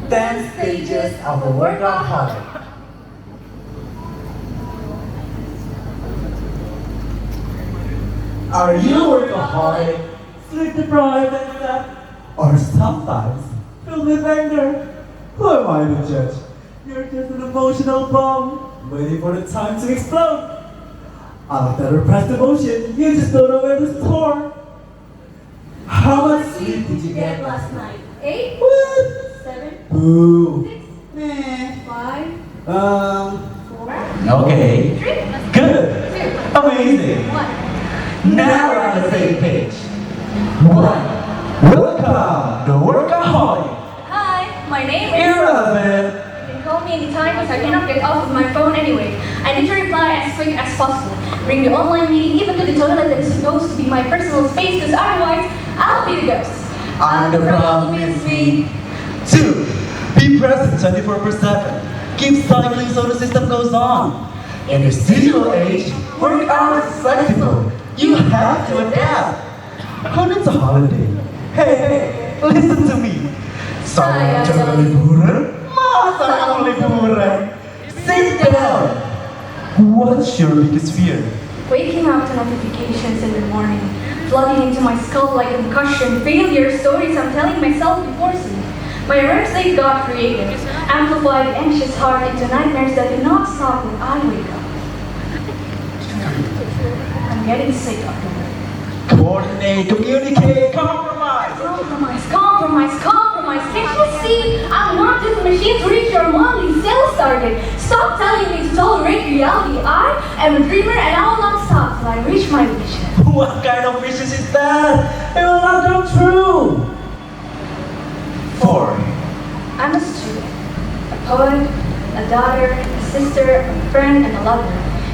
10 Stages of A Workaholic. Are you a workaholic, sleep deprived and sad, or sometimes filled with anger? Who am I to judge? You're just an emotional bomb, waiting for the time to explode. Out of that repressed emotion, you just don't know where to store. How much sleep did you get last night? 8? What? 7? Boo. 6? Meh. 5? 4? Okay. 3? Good. 2? Amazing. 1? Now we're on the same page. 1. Welcome, the workaholic. Hi, my name is... Irrelevant. You can call me anytime because I cannot get off of my phone anyway. I need to reply as quick as possible. Bring the online meeting even to the toilet that is supposed to be my personal space because otherwise I'll be the ghost. I'm the problem is me. 2. Be present 24/7. Keep cycling so the system goes on. In this digital age, work hours is flexible. You have to adapt. Who needs a holiday? Hey, listen to me. Saya jangan liburan, masa kamu liburan? Sit down. What's your biggest fear? Waking up to notifications in the morning, flooding into my skull like a concussion, failure stories I'm telling myself before sleep. My rare state got created, amplified anxious heart into nightmares that do not stop when I wake up. I'm getting sick of the work. Coordinate, communicate, compromise. Compromise. Can't you see? I'm not just a machine to reach your monthly sales target. Stop telling me to tolerate reality. I am a dreamer and I will not stop till I reach my vision. What kind of wishes is that? It will not come true. 4. I'm a student, a poet, a daughter, a sister, a friend, and a lover.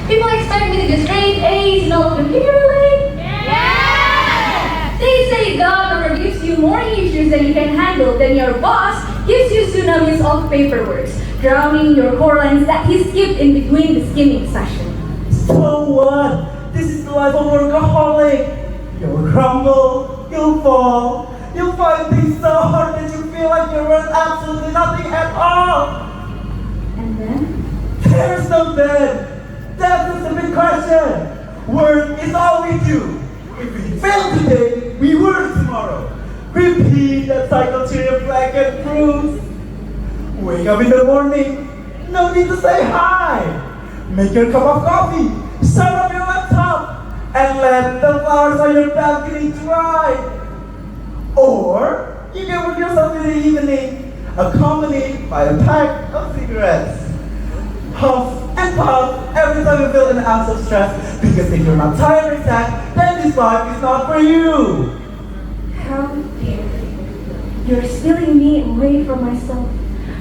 People expect me to get straight A's and all of them. Can you relate? Yeah! They say God never gives you more issues than you can handle, then your boss gives you tsunamis of paperwork, drowning your core lines that he skipped in between the skimming session. So what? This is the life of a workaholic. You'll crumble, you'll fall, you'll find things so hard that you feel like you're worth absolutely nothing at all. And then? There's no then. That's the big question. Work is all we do. If we fail today, we work tomorrow. Repeat that cycle till your black and proves. Wake up in the morning, no need to say hi. Make your cup of coffee, start up your laptop, and let the flowers on your balcony dry. Or you can work yourself in the evening, accompanied by a pack of cigarettes. Puff and puff every time you feel an ounce of stress, because if you're not tired and sad, then this life is not for you. How dare you? You're stealing me away from myself,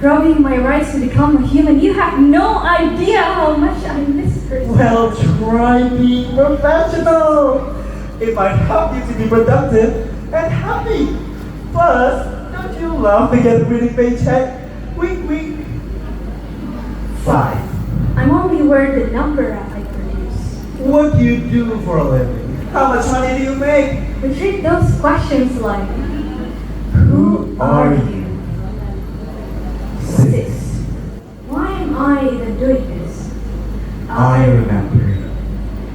robbing my rights to become a human. You have no idea how much I miss her. Well, try being professional. It might help you to be productive and happy. Plus, don't you love to get a pretty paycheck? Wink, wink. 5. I'm only worth the number I produce. What do you do for a living? How much money do you make? We treat those questions like, who are you? 6. Why am I even doing this? I remember.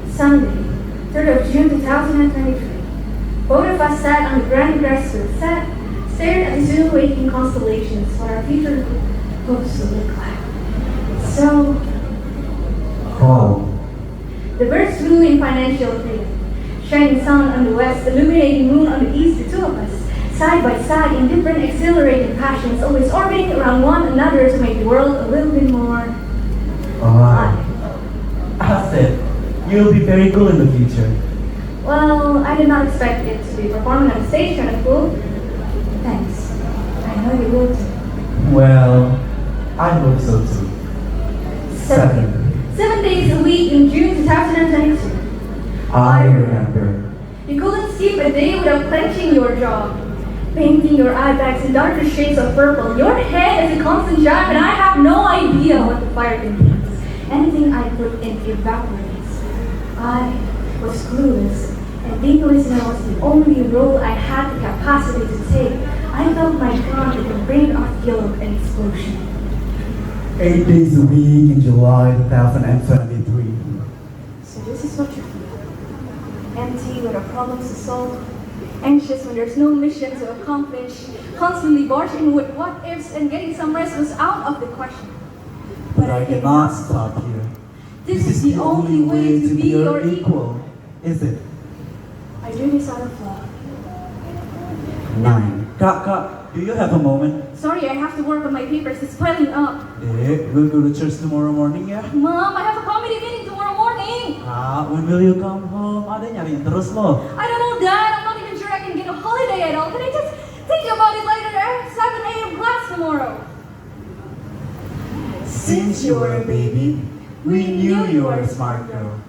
Sunday, 3rd of June 2023. Both of us sat on the grand grassroots, stared at the soon waking constellations what our future hopes to look like. So, Calm. the birds flew in financial freedom. Shining sun on the west, illuminating moon on the east, the two of us, side by side in different exhilarating passions, always orbiting around one another to make the world a little bit more alive. I said, you'll be very cool in the future. Well, I did not expect it to be performing on stage kind of cool. Thanks. I know you will too. Well, I hope so too. 7. 7 days a week in June 2022. I remember. You couldn't skip a day without clenching your jaw, painting your eye bags in darker shades of purple. Your head is a constant jive, and I have no idea what the fire contains. Anything I put in evaporates. I was clueless, and being listener was the only role I had the capacity to take. I felt my heart with a brink of guilt and explosion. 8 days a week in July 2023. So this is what you feel. Empty with our problems to solve, anxious when there's no mission to accomplish, constantly barging with what ifs and getting some rest was out of the question. But I cannot stop here. This is the only way to be your equal, is it? I do this out of love. 9. Kak, do you have a moment? Sorry, I have to work on my papers. It's piling up. We'll go to church tomorrow morning ya. Mom, I have a committee meeting tomorrow morning. When will you come home? Ada nyariin terus loh. I don't know, Dad. I'm not even sure I can get a holiday at all. Can I just think about it later? I have 7 a.m. class tomorrow. Since you were a baby, we knew you were a smart girl.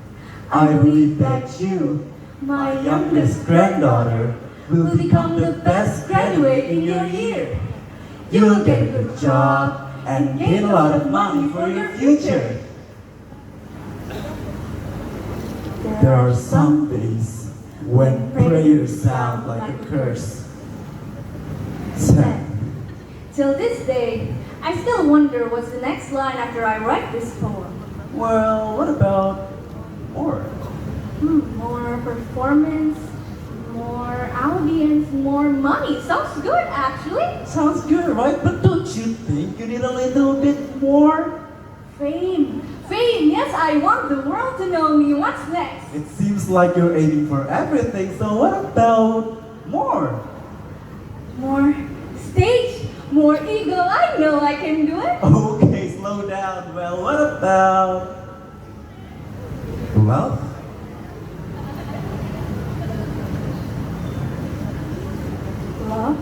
I believe that you, my youngest granddaughter, will become the best graduate in your year. You'll get a good job and gain a lot of money for your future. There are some days when prayers sound like a curse. 10. Till this day, I still wonder what's the next line after I write this poem. Well, what about more? More performance, more audience, more money. Sounds good, actually. Sounds good, right? But don't you think you need a little bit more? Fame. Fame, yes, I want the world to know me. What's next? It seems like you're aiming for everything, so what about more? More stage, more ego. I know I can do it. Okay, slow down. Well, what about love? Love?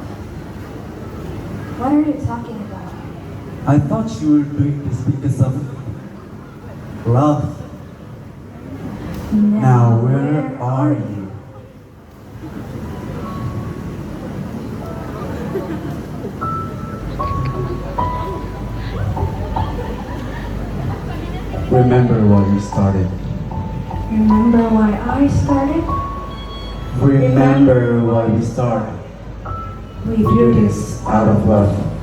What are you talking about? I thought you were doing this because of love. Now, where are you? Remember why we started. Remember why I started? Remember why we started. We do this Out of love.